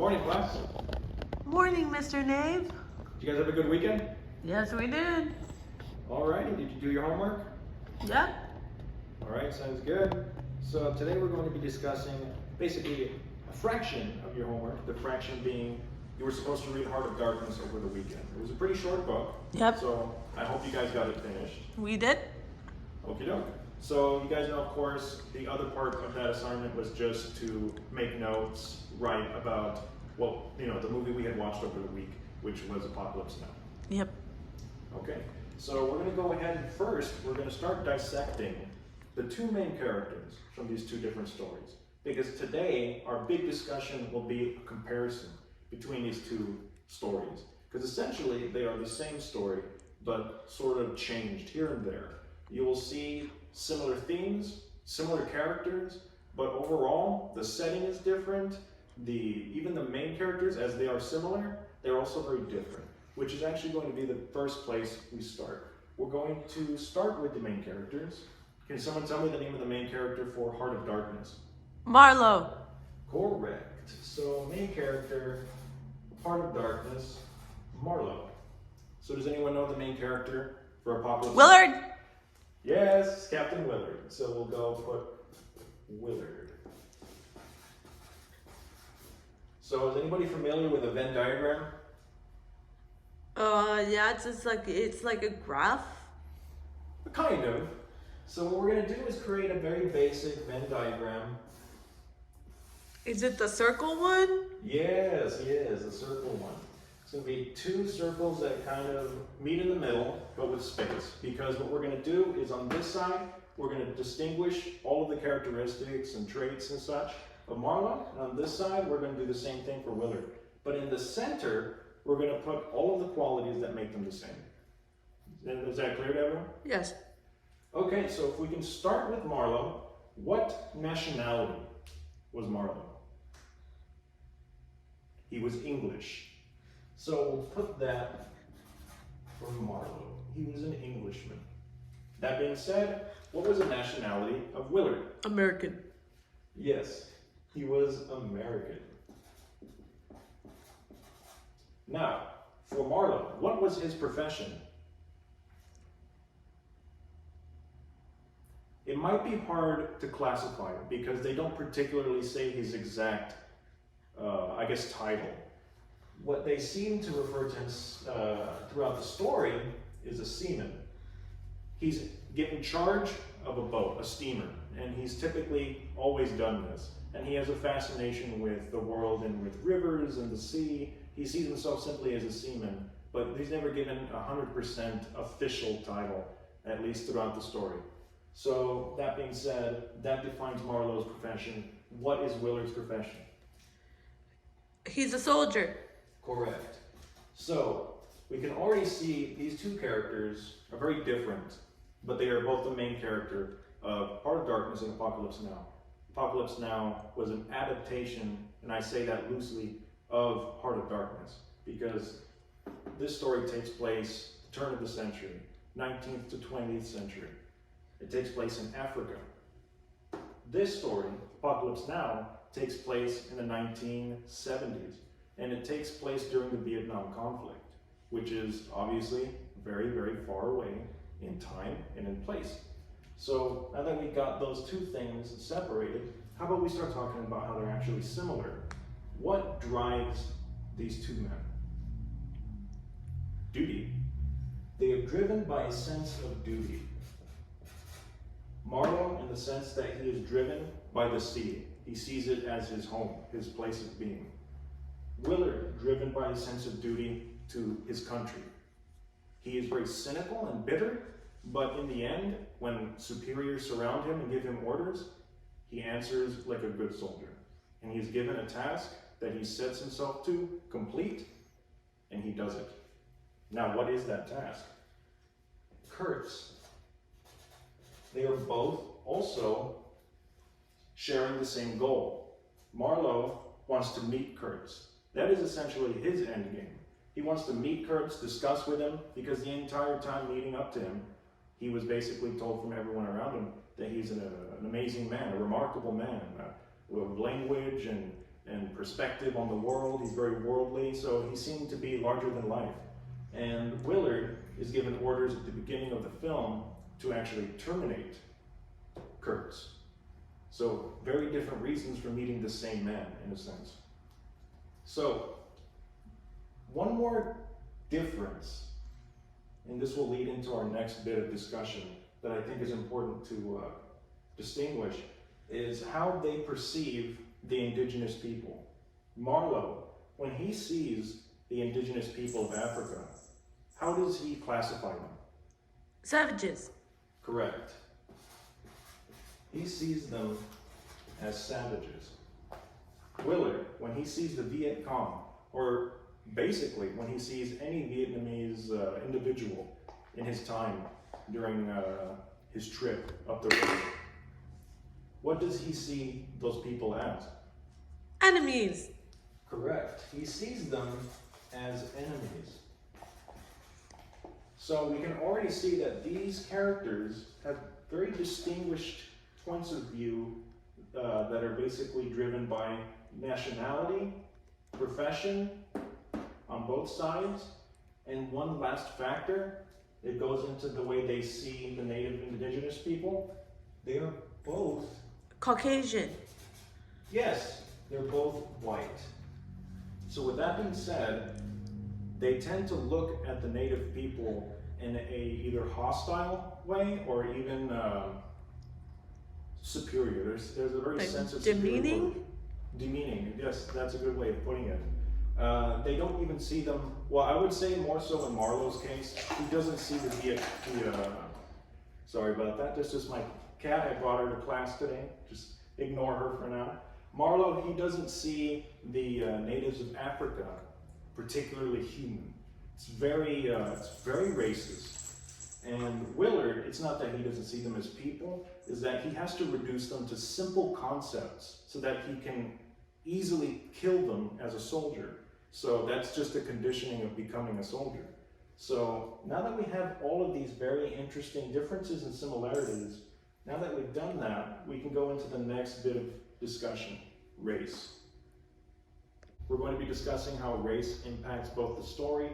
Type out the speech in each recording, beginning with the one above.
Morning, class. Morning, Mr. Nave. Did you guys have a good weekend? Yes, we did. Alrighty, did you do your homework? Yep. Alright, sounds good. So today we're going to be discussing basically a fraction of your homework, the fraction being you were supposed to read Heart of Darkness over the weekend. It was a pretty short book. Yep. So I hope you guys got it finished. We did. Okie doke. So you guys know, of course, the other part of that assignment was just to make notes, write about, well, the movie we had watched over the week, which was Apocalypse Now. Yep. Okay, so we're going to go ahead and first, we're going to start dissecting the two main characters from these two different stories. Because today, our big discussion will be a comparison between these two stories. Because essentially, they are the same story, but sort of changed here and there. You will see similar themes, similar characters, but overall, the setting is different. Even the main characters, as they are similar, they're also very different, which is actually going to be the first place we start. We're going to start with the main characters. Can someone tell me the name of the main character for Heart of Darkness? Marlowe. Correct. So main character, Heart of Darkness, Marlowe. So does anyone know the main character for Apocalypse? Willard. Yes, Captain Willard. So we'll go put Willard. So is anybody familiar with a Venn diagram? Yeah, it's like a graph. Kind of. So what we're going to do is create a very basic Venn diagram. Is it the circle one? Yes, the circle one. It's going to be two circles that kind of meet in the middle, but with space. Because what we're going to do is on this side, we're going to distinguish all of the characteristics and traits and such of Marlowe. And on this side, we're going to do the same thing for Willard. But in the center, we're going to put all of the qualities that make them the same. Is that clear to everyone? Yes. Okay, so if we can start with Marlowe, what nationality was Marlowe? He was English. So we'll put that for Marlowe. He was an Englishman. That being said, what was the nationality of Willard? American. Yes, he was American. Now, for Marlowe, what was his profession? It might be hard to classify because they don't particularly say his exact, title. What they seem to refer to him throughout the story is a seaman. He's given charge of a boat, a steamer, and he's typically always done this. And he has a fascination with the world and with rivers and the sea. He sees himself simply as a seaman, but he's never given a 100% official title, at least throughout the story. So that being said, that defines Marlowe's profession. What is Willard's profession? He's a soldier. Correct. So we can already see these two characters are very different, but they are both the main character of Heart of Darkness and Apocalypse Now. Apocalypse Now was an adaptation, and I say that loosely, of Heart of Darkness, because this story takes place turn of the century, 19th to 20th century. It takes place in Africa. This story, Apocalypse Now, takes place in the 1970s, and it takes place during the Vietnam conflict, which is obviously very, very far away in time and in place. So now that we got those two things separated, how about we start talking about how they're actually similar? What drives these two men? Duty. They are driven by a sense of duty. Marlowe, in the sense that he is driven by the sea. He sees it as his home, his place of being. Willard, driven by a sense of duty to his country. He is very cynical and bitter, but in the end, when superiors surround him and give him orders, he answers like a good soldier. And he's given a task that he sets himself to complete, and he does it. Now, what is that task? Kurtz. They are both also sharing the same goal. Marlowe wants to meet Kurtz. That is essentially his end game. He wants to meet Kurtz, discuss with him, because the entire time leading up to him, he was basically told from everyone around him that he's an amazing man, a remarkable man, with language and and perspective on the world. He's very worldly, so he seemed to be larger than life. And Willard is given orders at the beginning of the film to actually terminate Kurtz. So very different reasons for meeting the same man, in a sense. So one more difference, and this will lead into our next bit of discussion that I think is important to distinguish, is how they perceive the indigenous people. Marlowe, when he sees the indigenous people of Africa, how does he classify them? Savages. Correct. He sees them as savages. Willard, when he sees the Viet Cong, or basically when he sees any Vietnamese individual in his time during his trip up the river, what does he see those people as? Enemies. Correct. He sees them as enemies. So we can already see that these characters have very distinguished points of view that are basically driven by nationality, profession on both sides, and one last factor, it goes into the way they see the native indigenous people. They are both, Caucasian. yes, they're both white. So with that being said, they tend to look at the native people in a either hostile way or even superior. There's a very Like sense of demeaning? Demeaning, yes, that's a good way of putting it. They don't even see them, well, I would say more so in Marlowe's case, he doesn't see sorry about that, that's just my cat. I brought her to class today, just ignore her for now. Marlowe, he doesn't see the natives of Africa particularly human. It's very racist. And Willard, it's not that he doesn't see them as people, is that he has to reduce them to simple concepts so that he can easily kill them as a soldier. So that's just a conditioning of becoming a soldier. So now that we have all of these very interesting differences and similarities, now that we've done that, we can go into the next bit of discussion, race. We're going to be discussing how race impacts both the story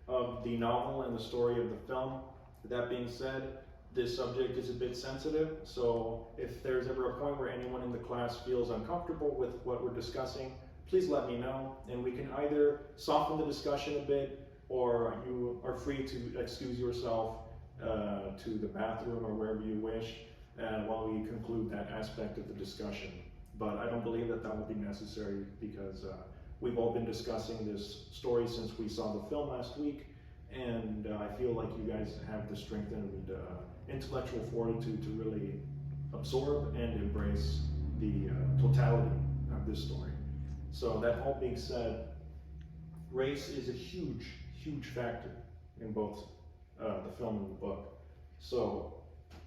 of the novel and the story of the film. That being said, this subject is a bit sensitive, so if there's ever a point where anyone in the class feels uncomfortable with what we're discussing, please let me know, and we can either soften the discussion a bit, or you are free to excuse yourself to the bathroom or wherever you wish while we conclude that aspect of the discussion. But I don't believe that will be necessary because we've all been discussing this story since we saw the film last week, and I feel like you guys have the strength and intellectual fortitude to really absorb and embrace the totality of this story. So that all being said, race is a huge, huge factor in both the film and the book. So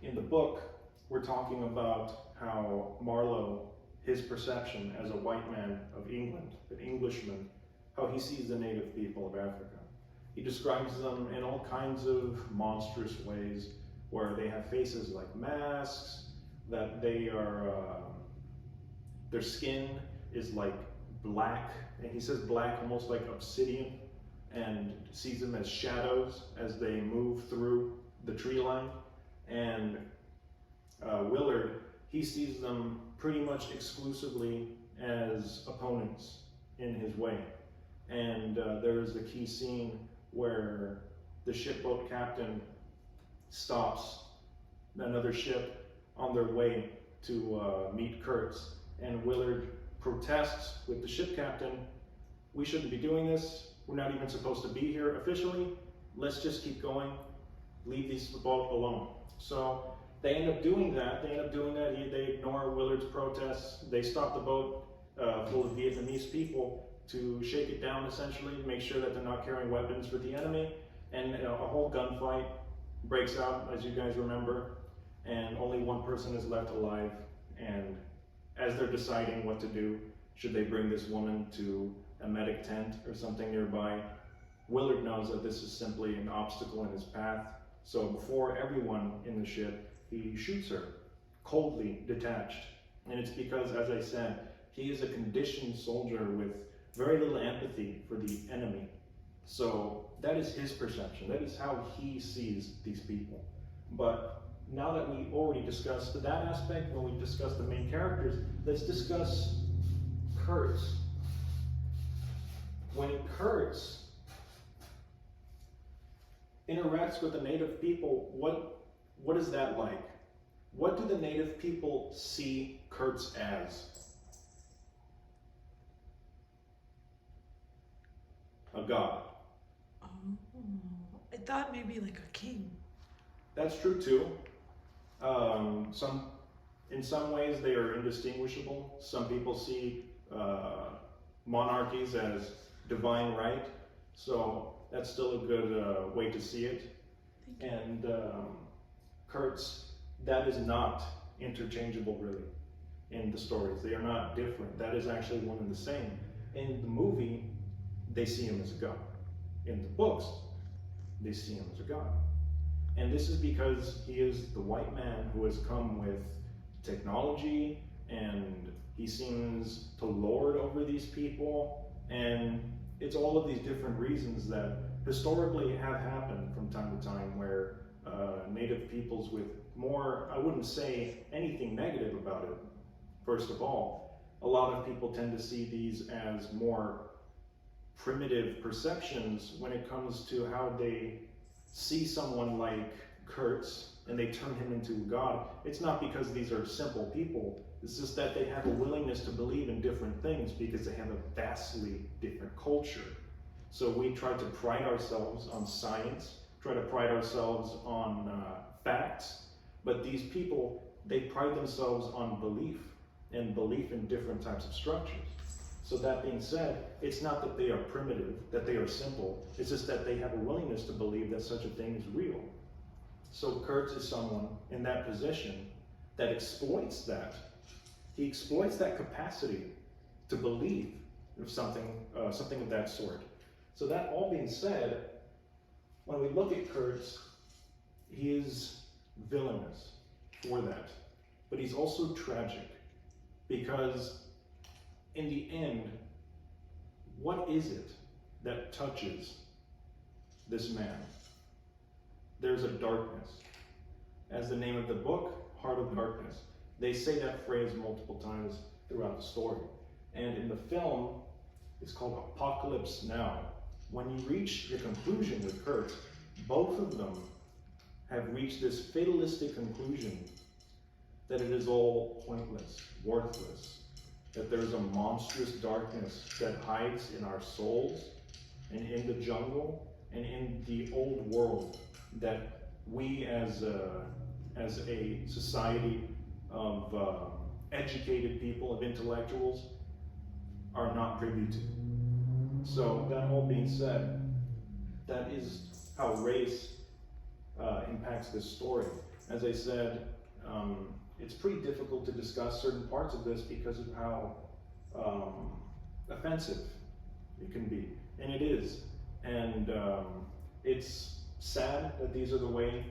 in the book, we're talking about how Marlowe, his perception as a white man of England, an Englishman, how he sees the native people of Africa. He describes them in all kinds of monstrous ways, where they have faces like masks, that they are, their skin is like black, and he says black almost like obsidian, and sees them as shadows as they move through the tree line. And Willard, he sees them pretty much exclusively as opponents in his way. And there is a key scene where the shipboat captain stops another ship on their way to meet Kurtz, and Willard protests with the ship captain, "We shouldn't be doing this, we're not even supposed to be here officially, let's just keep going, leave this boat alone." So they end up doing that, they ignore Willard's protests, they stop the boat full of Vietnamese people to shake it down essentially, make sure that they're not carrying weapons for the enemy, and a whole gunfight breaks out, as you guys remember, and only one person is left alive. And as they're deciding what to do, should they bring this woman to a medic tent or something nearby, Willard knows that this is simply an obstacle in his path. So before everyone in the ship, he shoots her, coldly detached. And it's because, as I said, He is a conditioned soldier with very little empathy for the enemy. So that is his perception. That is how he sees these people. But now that we already discussed that aspect, when we discussed the main characters, let's discuss Kurtz. When Kurtz interacts with the native people, what is that like? What do the native people see Kurtz as? A god. Oh, I thought maybe like a king. That's true too. In some ways they are indistinguishable. Some people see monarchies as divine right, so that's still a good way to see it. And Kurtz, that is not interchangeable really in the stories. They are not different. That is actually one and the same. In the movie, they see him as a god. In the books, they see him as a god. And this is because he is the white man who has come with technology, and he seems to lord over these people, and it's all of these different reasons that historically have happened from time to time where native peoples with more, I wouldn't say anything negative about it, first of all. A lot of people tend to see these as more primitive perceptions when it comes to how they see someone like Kurtz and they turn him into a god. It's not because these are simple people, it's just that they have a willingness to believe in different things because they have a vastly different culture. So we try to pride ourselves on science, try to pride ourselves on facts, but these people, they pride themselves on belief and belief in different types of structures. So that being said, it's not that they are primitive, that they are simple, it's just that they have a willingness to believe that such a thing is real. So Kurtz is someone in that position that exploits that. He exploits that capacity to believe of something of that sort. So that all being said, when we look at Kurtz, he is villainous for that, but he's also tragic because in the end, what is it that touches this man? There's a darkness. As the name of the book, Heart of Darkness, they say that phrase multiple times throughout the story. And in the film, it's called Apocalypse Now. When you reach the conclusion with Kurtz, both of them have reached this fatalistic conclusion that it is all pointless, worthless, that there's a monstrous darkness that hides in our souls and in the jungle and in the old world that we as a society of educated people, of intellectuals, are not privy to. So that all being said, that is how race impacts this story. As I said, it's pretty difficult to discuss certain parts of this because of how offensive it can be, and it is. And it's sad that these are the way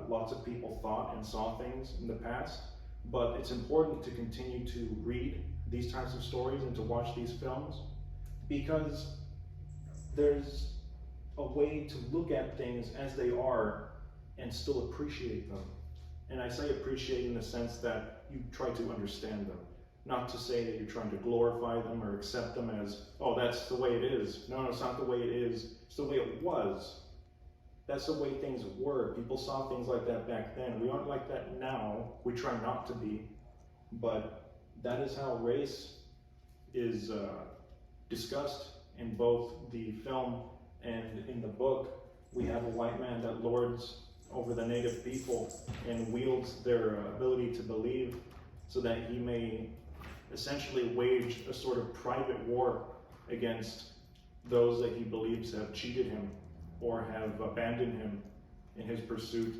lots of people thought and saw things in the past, but it's important to continue to read these types of stories and to watch these films because there's a way to look at things as they are and still appreciate them. And I say appreciate in the sense that you try to understand them, not to say that you're trying to glorify them or accept them as, oh, that's the way it is. No, it's not the way it is. It's the way it was. That's the way things were. People saw things like that back then. We aren't like that now. We try not to be. But that is how race is discussed in both the film and in the book. We have a white man that lords over the native people and wields their ability to believe so that he may essentially wage a sort of private war against those that he believes have cheated him or have abandoned him in his pursuit.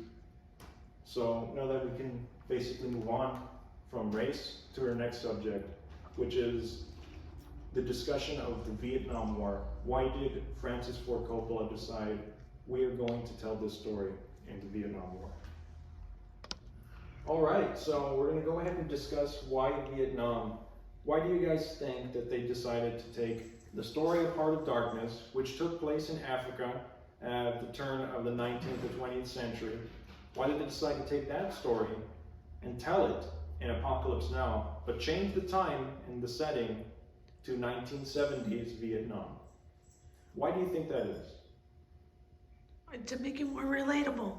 So now that we can basically move on from race to our next subject, which is the discussion of the Vietnam War. Why did Francis Ford Coppola decide we are going to tell this story in the Vietnam War? All right, so we're going to go ahead and discuss why Vietnam. Why do you guys think that they decided to take the story of Heart of Darkness, which took place in Africa at the turn of the 19th or 20th century, why did they decide to take that story and tell it in Apocalypse Now, but change the time and the setting to 1970s Vietnam? Why do you think that is? To make it more relatable.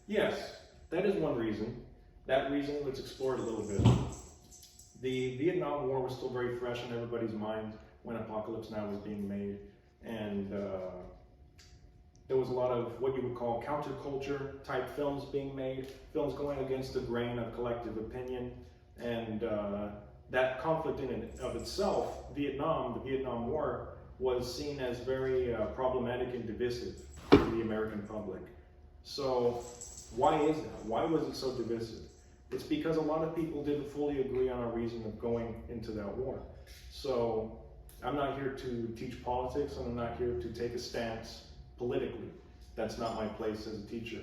Yes, that is one reason. That reason, let's explore it a little bit. The Vietnam War was still very fresh in everybody's mind when Apocalypse Now was being made, and there was a lot of what you would call counterculture type films being made, films going against the grain of collective opinion, and that conflict in and of itself, the Vietnam War, was seen as very problematic and divisive to the American public. So why is that? Why was it so divisive? It's because a lot of people didn't fully agree on a reason of going into that war. So I'm not here to teach politics, and I'm not here to take a stance politically. That's not my place as a teacher.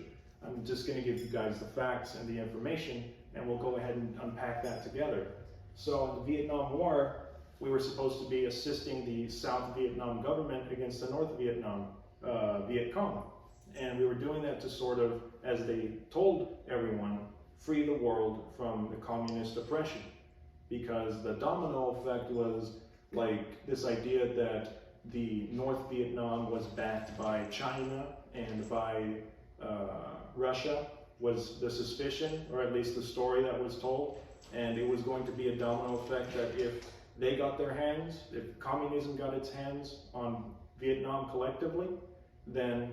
I'm just going to give you guys the facts and the information, and we'll go ahead and unpack that together. So in the Vietnam War, we were supposed to be assisting the South Vietnam government against the North Vietnam, Viet Cong. And we were doing that to sort of, as they told everyone, free the world from the communist oppression. Because the domino effect was like this idea that the North Vietnam was backed by China and by Russia was the suspicion, or at least the story that was told. And it was going to be a domino effect that if they got their hands, if communism got its hands on Vietnam collectively, then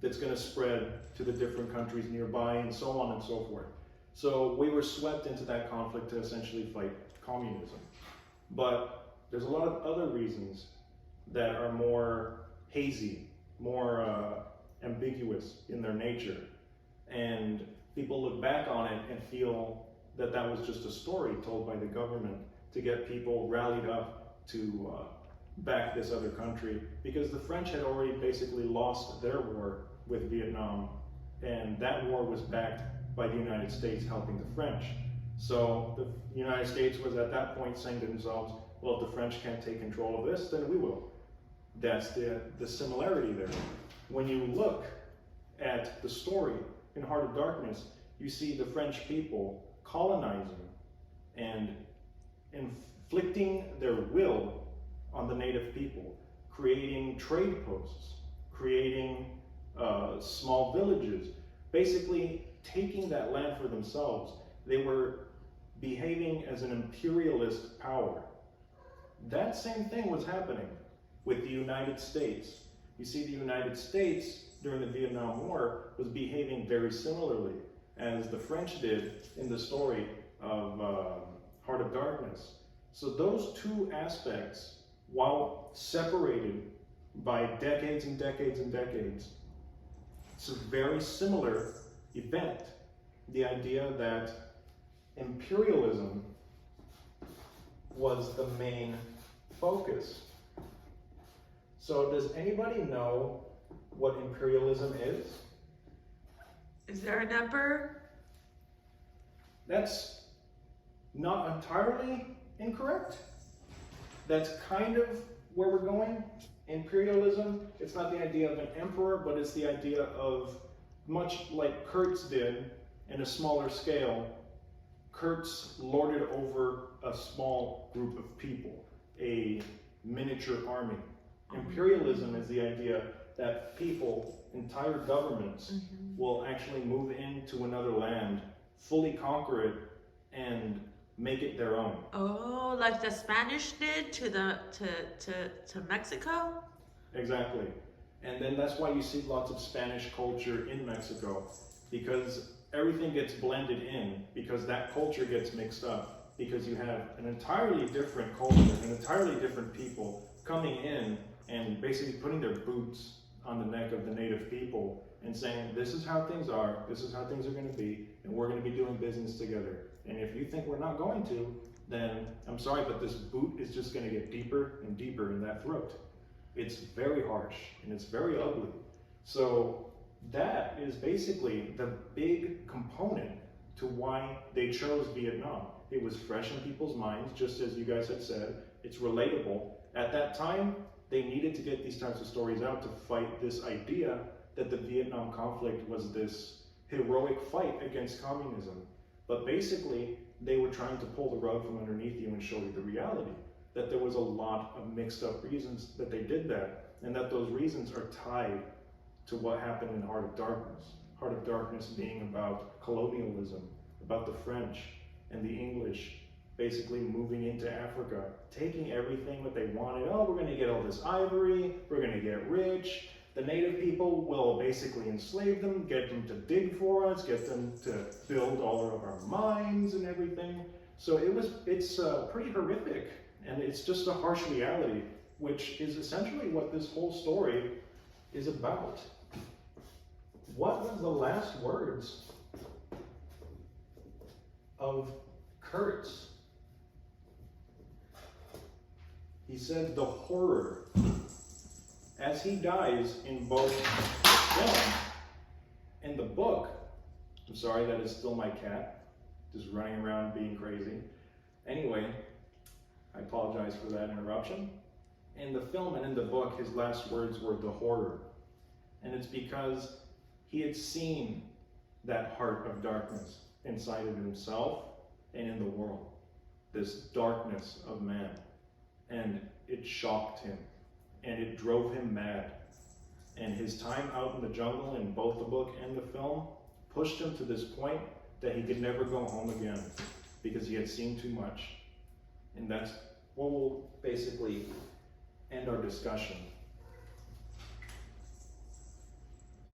that's going to spread to the different countries nearby and so on and so forth. So we were swept into that conflict to essentially fight communism. But there's a lot of other reasons that are more hazy, more ambiguous in their nature. And people look back on it and feel that that was just a story told by the government to get people rallied up to back this other country, because the French had already basically lost their war with Vietnam, and that war was backed by the United States helping the French. So the United States was at that point saying to themselves, well, if the French can't take control of this, then we will. That's the similarity there. When you look at the story in Heart of Darkness, you see the French people colonizing and inflicting their will on the native people, creating trade posts, creating small villages, basically taking that land for themselves. They were behaving as an imperialist power. That same thing was happening with the United States. You see, the United States during the Vietnam War was behaving very similarly as the French did in the story of Heart of Darkness. So those two aspects, while separated by decades and decades and decades, it's a very similar event. The idea that imperialism was the main focus. So does anybody know what imperialism is? Is there a number? That's not entirely incorrect. That's kind of where we're going. Imperialism, it's not the idea of an emperor, but it's the idea of, much like Kurtz did in a smaller scale, Kurtz lorded over a small group of people, a miniature army. Imperialism is the idea that people, entire governments, will actually move into another land, fully conquer it, and make it their own. Oh, like the Spanish did to Mexico? Exactly. And then that's why you see lots of Spanish culture in Mexico, because everything gets blended in, because that culture gets mixed up, because you have an entirely different culture, an entirely different people coming in and basically putting their boots on the neck of the native people and saying, this is how things are, this is how things are going to be, and we're going to be doing business together. And if you think we're not going to, then I'm sorry, but this boot is just going to get deeper and deeper in that throat. It's very harsh and it's very ugly. So that is basically the big component to why they chose Vietnam. It was fresh in people's minds, just as you guys had said. It's relatable. At that time, they needed to get these types of stories out to fight this idea that the Vietnam conflict was this heroic fight against communism. But basically, they were trying to pull the rug from underneath you and show you the reality, that there was a lot of mixed up reasons that they did that, and that those reasons are tied to what happened in Heart of Darkness. Heart of Darkness being about colonialism, about the French and the English basically moving into Africa, taking everything that they wanted. Oh, we're going to get all this ivory, we're going to get rich. The native people will basically enslave them, get them to dig for us, get them to build all of our mines and everything. So it's pretty horrific, and it's just a harsh reality, which is essentially what this whole story is about. What was the last words of Kurtz? He said, the horror. As he dies in both film and the book, I'm sorry, that is still my cat, just running around being crazy. Anyway, I apologize for that interruption. In the film and in the book, his last words were the horror. And it's because he had seen that heart of darkness inside of himself and in the world, this darkness of man. And it shocked him, and it drove him mad. And his time out in the jungle in both the book and the film pushed him to this point that he could never go home again because he had seen too much. And that's what will basically end our discussion.